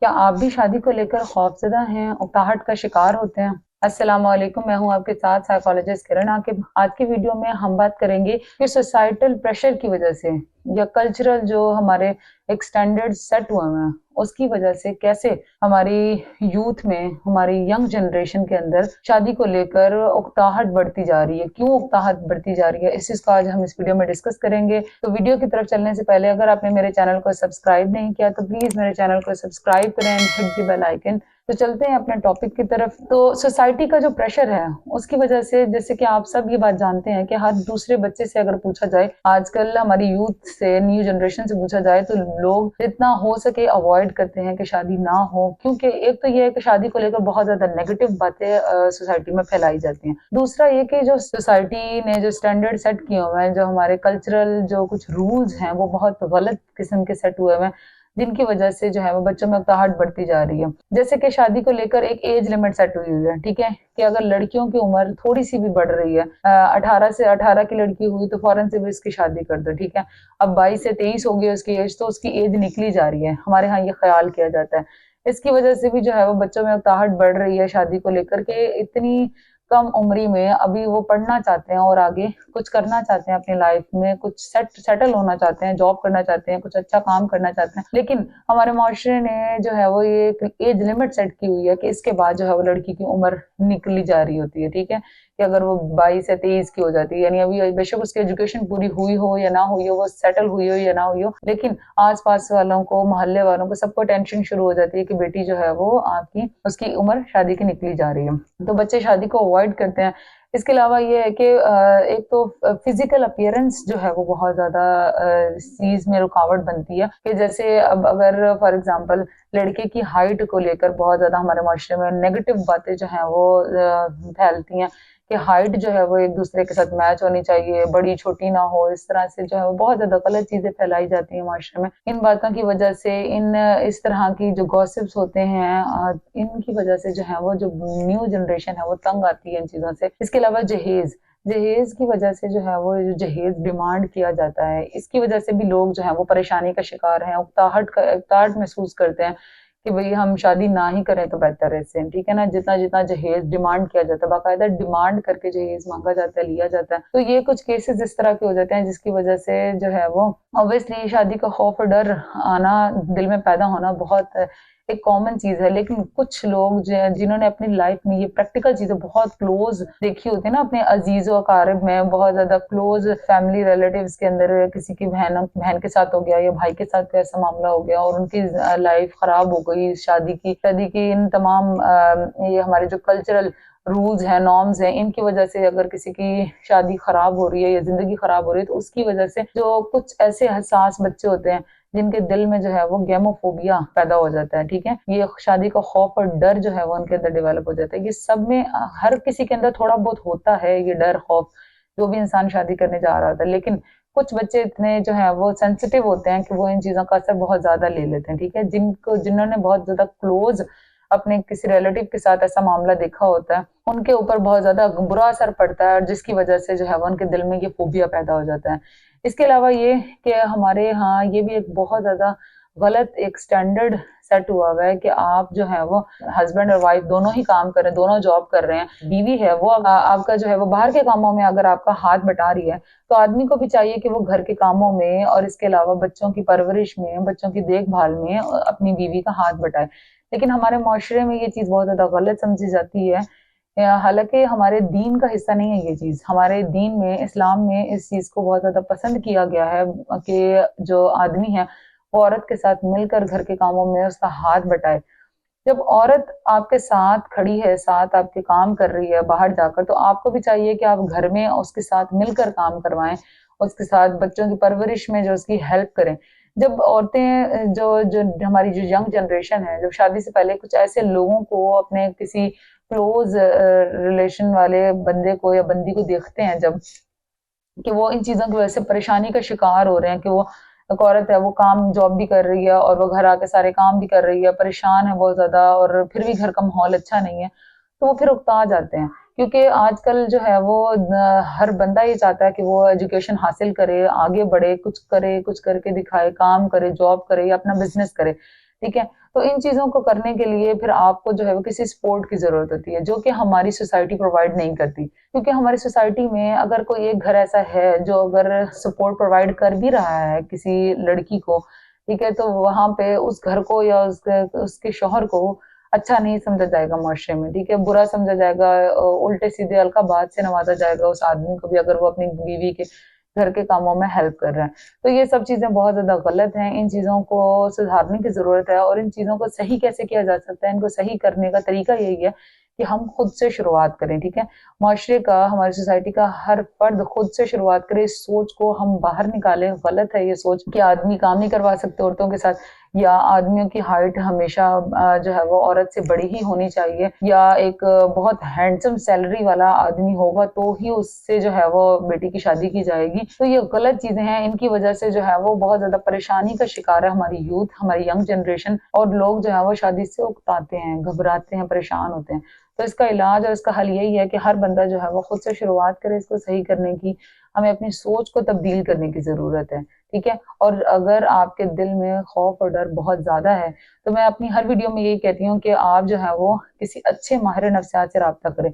क्या आप भी शादी को लेकर खौफज़दा हैं, उकताहट का शिकार होते हैं? अस्सलाम वालेकुम, मैं हूं आपके साथ साइकोलॉजिस्ट किरण। आज की वीडियो में हम बात करेंगे कि सोसाइटल प्रेशर की वजह से या कल्चरल जो हमारे एक स्टैंडर्ड सेट हुए हैं उसकी वजह से कैसे हमारी यूथ में, हमारी यंग जनरेशन के अंदर शादी को लेकर उकताहट बढ़ती जा रही है। क्यों उकताहट बढ़ती जा रही है, इस चीज को आज हम इस वीडियो में डिस्कस करेंगे। तो वीडियो की तरफ चलने से पहले अगर आपने मेरे चैनल को सब्सक्राइब नहीं किया तो प्लीज मेरे चैनल को सब्सक्राइब करें and hit the bell icon. तो चलते हैं अपने टॉपिक की तरफ। तो सोसाइटी का जो प्रेशर है उसकी वजह से, जैसे कि आप सब ये बात जानते हैं कि हर दूसरे बच्चे से अगर पूछा जाए, आजकल हमारी यूथ से, न्यू जनरेशन से पूछा जाए, तो लोग जितना हो सके अवॉइड करते हैं कि शादी ना हो। क्योंकि एक तो ये है कि शादी को लेकर बहुत ज्यादा नेगेटिव बातें सोसाइटी में फैलाई जाती हैं। दूसरा ये कि जो सोसाइटी ने जो स्टैंडर्ड सेट किए हुए हैं, जो हमारे कल्चरल जो कुछ रूल्स हैं, वो बहुत गलत किस्म के सेट हुए हैं, जिनकी वजह से जो है वो बच्चों में उकताहट बढ़ती जा रही है। जैसे कि शादी को लेकर एक एज लिमिट सेट हुई हुई है, ठीक है, कि अगर लड़कियों की उम्र थोड़ी सी भी बढ़ रही है, 18 की लड़की हुई तो फौरन से भी उसकी शादी कर दो, ठीक है। अब 22 से 23 हो गई उसकी एज, तो उसकी एज निकली जा रही है, हमारे यहाँ ये ख्याल किया जाता है। इसकी वजह से भी जो है वो बच्चों में उकताहट बढ़ रही है शादी को लेकर के। इतनी कम उम्री में अभी वो पढ़ना चाहते हैं और आगे कुछ करना चाहते हैं अपनी लाइफ में, कुछ सेटल होना चाहते हैं, जॉब करना चाहते हैं, कुछ अच्छा काम करना चाहते हैं। लेकिन हमारे माशरे ने जो है वो ये एक एज लिमिट सेट की हुई है कि इसके बाद जो है वो लड़की की उम्र निकली जा रही होती है, ठीक है। कि अगर वो 22 या 23 की हो जाती है, यानी अभी बेशक उसकी एजुकेशन पूरी हुई हो या ना हुई हो, वो सेटल हुई हो या ना हुई हो, लेकिन आस पास वालों को, मोहल्ले वालों को, सबको टेंशन शुरू हो जाती है कि बेटी जो है वो आपकी, उसकी उम्र शादी की निकली जा रही है। तो बच्चे शादी को अवॉइड करते हैं। इसके अलावा ये है कि एक तो फिजिकल अपीयरेंस जो है वो बहुत ज्यादा इस चीज में रुकावट बनती है। कि जैसे अब अगर फॉर एग्जांपल लड़के की हाइट को लेकर बहुत ज्यादा हमारे माशरे में नेगेटिव बातें जो हैं वो फैलती हैं कि हाइट जो है वो एक दूसरे के साथ मैच होनी चाहिए, बड़ी छोटी ना हो, इस तरह से जो है वो बहुत ज्यादा गलत चीजें फैलाई जाती हैं माशरे में। इन बातों की वजह से, इस तरह की जो गॉसिप्स होते हैं, इनकी वजह से जो है वो जो न्यू जनरेशन है वो तंग आती है इन चीजों से। इसके अलावा जहेज जहेज की वजह से जो है वो जो जहेज डिमांड किया जाता है, इसकी वजह से भी लोग जो है वो परेशानी का शिकार हैं, उकताहट महसूस करते हैं कि भाई हम शादी ना ही करें तो बेहतर है इससे, ठीक है ना। जितना जितना जहेज डिमांड किया जाता है, बाकायदा डिमांड करके जहेज मांगा जाता है, लिया जाता है। तो ये कुछ केसेस इस तरह के हो जाते हैं जिसकी वजह से जो है वो ऑब्वियसली शादी का खौफ और डर आना, दिल में पैदा होना बहुत एक कॉमन चीज है। लेकिन कुछ लोग जिन्होंने अपनी लाइफ में ये प्रैक्टिकल चीजें बहुत क्लोज देखी होती है ना, अपने अजीजो अकारब में, बहुत ज्यादा क्लोज फैमिली रिलेटिव्स के अंदर किसी की बहन के साथ हो गया या भाई के साथ कोई ऐसा मामला हो गया और उनकी लाइफ खराब हो गई शादी की इन तमाम ये हमारे जो कल्चरल रूल्स हैं, नॉर्म्स हैं, इनकी वजह से अगर किसी की शादी खराब हो रही है या जिंदगी खराब हो रही है, तो उसकी वजह से जो कुछ ऐसे हसास बच्चे होते हैं जिनके दिल में जो है वो गेमोफोबिया पैदा हो जाता है, ठीक है। ये शादी का खौफ और डर जो है वो उनके अंदर डेवलप हो जाता है। ये सब में हर किसी के अंदर थोड़ा बहुत होता है, ये डर खौफ, जो भी इंसान शादी करने जा रहा होता है। लेकिन कुछ बच्चे इतने जो है वो सेंसिटिव होते हैं कि वो इन चीजों का असर बहुत ज्यादा ले लेते हैं, ठीक है। जिन्होंने बहुत ज्यादा क्लोज अपने किसी रिलेटिव के साथ ऐसा मामला देखा होता है, उनके ऊपर बहुत ज्यादा बुरा असर पड़ता है और जिसकी वजह से जो है वो उनके दिल में ये फोबिया पैदा हो जाता है। इसके अलावा ये कि हमारे यहाँ ये भी एक बहुत ज्यादा गलत एक स्टैंडर्ड सेट हुआ है कि आप जो है वो हस्बैंड और वाइफ दोनों ही काम कर रहे हैं, दोनों जॉब कर रहे हैं। बीवी है वो आपका जो है वो बाहर के कामों में अगर आपका हाथ बटा रही है, तो आदमी को भी चाहिए कि वो घर के कामों में और इसके अलावा बच्चों की परवरिश में, बच्चों की देखभाल में अपनी बीवी का हाथ बटाए। लेकिन हमारे माशरे में ये चीज बहुत ज्यादा गलत समझी जाती है। हालांकि हमारे दीन का हिस्सा नहीं है ये चीज। हमारे दीन में, इस्लाम में इस चीज को बहुत ज्यादा पसंद किया गया है कि जो आदमी है वो औरत के साथ मिलकर घर के कामों में उसका हाथ बटाए। जब औरत आपके साथ खड़ी है, साथ आपके काम कर रही है बाहर जाकर, तो आपको भी चाहिए कि आप घर में उसके साथ मिलकर काम करवाएं, उसके साथ बच्चों की परवरिश में जो उसकी हेल्प करें। जब औरतें जो हमारी जो यंग जनरेशन है, जब शादी से पहले कुछ ऐसे लोगों को, अपने किसी क्लोज रिलेशन वाले बंदे को या बंदी को देखते हैं, जब कि वो इन चीजों की वजह से परेशानी का शिकार हो रहे हैं, कि वो एक औरत है, वो काम जॉब भी कर रही है और वो घर आके सारे काम भी कर रही है, परेशान है बहुत ज्यादा, और फिर भी घर का माहौल अच्छा नहीं है, तो वो फिर उकता जाते हैं। क्योंकि आजकल जो है वो हर बंदा ये चाहता है कि वो एजुकेशन हासिल करे, आगे बढ़े, कुछ करे, कुछ करके दिखाए, काम करे, जॉब करे या अपना बिजनेस करे। ٹھیک ہے. تو ان چیزوں کو کرنے کے لیے پھر آپ کو جو ہے وہ کسی سپورٹ کی ضرورت ہوتی ہے جو کہ ہماری سوسائٹی پرووائڈ نہیں کرتی. کیونکہ ہماری سوسائٹی میں اگر کوئی ایک گھر ایسا ہے جو اگر سپورٹ پرووائڈ کر بھی رہا ہے کسی لڑکی کو، ٹھیک ہے، تو وہاں پہ اس گھر کو یا اس کے شوہر کو اچھا نہیں سمجھا جائے گا معاشرے میں. ٹھیک ہے، برا سمجھا جائے گا، الٹے سیدھے القا بات سے نوازا جائے گا اس آدمی کو بھی اگر وہ اپنی بیوی کے گھر کے کاموں میں ہیلپ کر رہے ہیں. تو یہ سب چیزیں بہت زیادہ غلط ہیں. ان چیزوں کو سدھارنے کی ضرورت ہے، اور ان چیزوں کو صحیح کیسے کیا جا سکتا ہے، ان کو صحیح کرنے کا طریقہ یہی ہے کہ ہم خود سے شروعات کریں. ٹھیک ہے، معاشرے کا، ہماری سوسائٹی کا ہر فرد خود سے شروعات کرے. اس سوچ کو ہم باہر نکالیں. غلط ہے یہ سوچ کہ آدمی کام نہیں کروا سکتے عورتوں کے ساتھ، یا آدمیوں کی ہائٹ ہمیشہ جو ہے وہ عورت سے بڑی ہی ہونی چاہیے، یا ایک بہت ہینڈسم سیلری والا آدمی ہوگا تو ہی اس سے جو ہے وہ بیٹی کی شادی کی جائے گی. تو یہ غلط چیزیں ہیں. ان کی وجہ سے جو ہے وہ بہت زیادہ پریشانی کا شکار ہے ہماری یوتھ، ہماری ینگ جنریشن، اور لوگ جو ہے وہ شادی سے اکتاتے ہیں، گھبراتے ہیں، پریشان ہوتے ہیں. تو اس کا علاج اور اس کا حل یہی ہے کہ ہر بندہ جو ہے وہ خود سے شروعات کرے اس کو صحیح کرنے کی. ہمیں اپنی سوچ کو تبدیل کرنے کی ضرورت ہے. ٹھیک ہے، اور اگر آپ کے دل میں خوف اور ڈر بہت زیادہ ہے تو میں اپنی ہر ویڈیو میں یہی کہتی ہوں کہ آپ جو ہے وہ کسی اچھے ماہر نفسیات سے رابطہ کریں.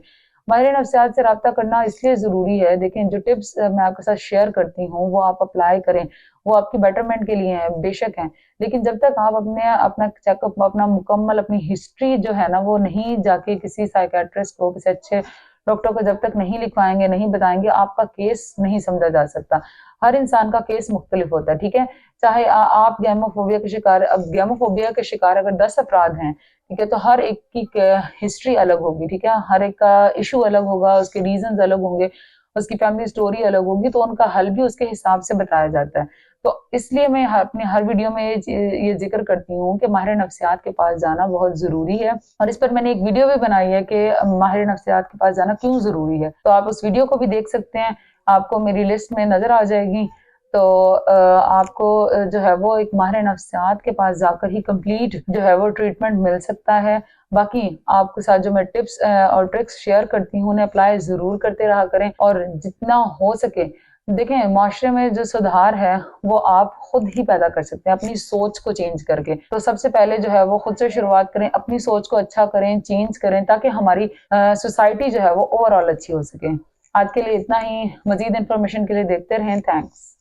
ماہر نفسیات سے رابطہ کرنا اس لیے ضروری ہے، دیکھیں جو ٹپس میں آپ کے ساتھ شیئر کرتی ہوں وہ آپ اپلائی کریں، وہ آپ کی بیٹرمنٹ کے لیے ہیں، بے شک ہیں، لیکن جب تک آپ اپنا چیک اپ، اپنا مکمل اپنی ہسٹری جو ہے نا وہ نہیں جا کے کسی سائیکیٹرسٹ کو، کسی اچھے ڈاکٹر کو جب تک نہیں لکھوائیں گے، نہیں بتائیں گے، آپ کا کیس نہیں سمجھا جا سکتا. ہر انسان کا کیس مختلف ہوتا ہے. ٹھیک ہے، چاہے آپ گیموفوبیا کے شکار، اب گیموفوبیا کے شکار اگر 10 افراد ہیں، ٹھیک ہے، تو ہر ایک کی ہسٹری الگ ہوگی. ٹھیک ہے، ہر ایک کا ایشو الگ ہوگا، اس کے ریزنز الگ ہوں گے، اس کی فیملی سٹوری الگ ہوگی، تو ان کا حل بھی اس کے حساب سے بتایا جاتا ہے. تو اس لیے میں اپنے ہر ویڈیو میں یہ ذکر کرتی ہوں کہ ماہر نفسیات کے پاس جانا بہت ضروری ہے، اور اس پر میں نے ایک ویڈیو بھی بنائی ہے کہ ماہر نفسیات کے پاس جانا کیوں ضروری ہے. تو آپ اس ویڈیو کو بھی دیکھ سکتے ہیں، آپ کو میری لسٹ میں نظر آ جائے گی. تو آپ کو جو ہے وہ ایک ماہر نفسیات کے پاس جا کر ہی کمپلیٹ جو ہے وہ ٹریٹمنٹ مل سکتا ہے. باقی آپ کے ساتھ جو میں ٹپس اور ٹرکس شیئر کرتی ہوں انہیں اپلائی ضرور کرتے رہا کریں، اور جتنا ہو سکے دیکھیں معاشرے میں جو سدھار ہے وہ آپ خود ہی پیدا کر سکتے ہیں اپنی سوچ کو چینج کر کے. تو سب سے پہلے جو ہے وہ خود سے شروعات کریں، اپنی سوچ کو اچھا کریں، چینج کریں، تاکہ ہماری سوسائٹی جو ہے وہ اوور آل اچھی ہو سکے. آج کے لیے اتنا ہی. مزید انفارمیشن کے لیے دیکھتے رہیں. تھینکس.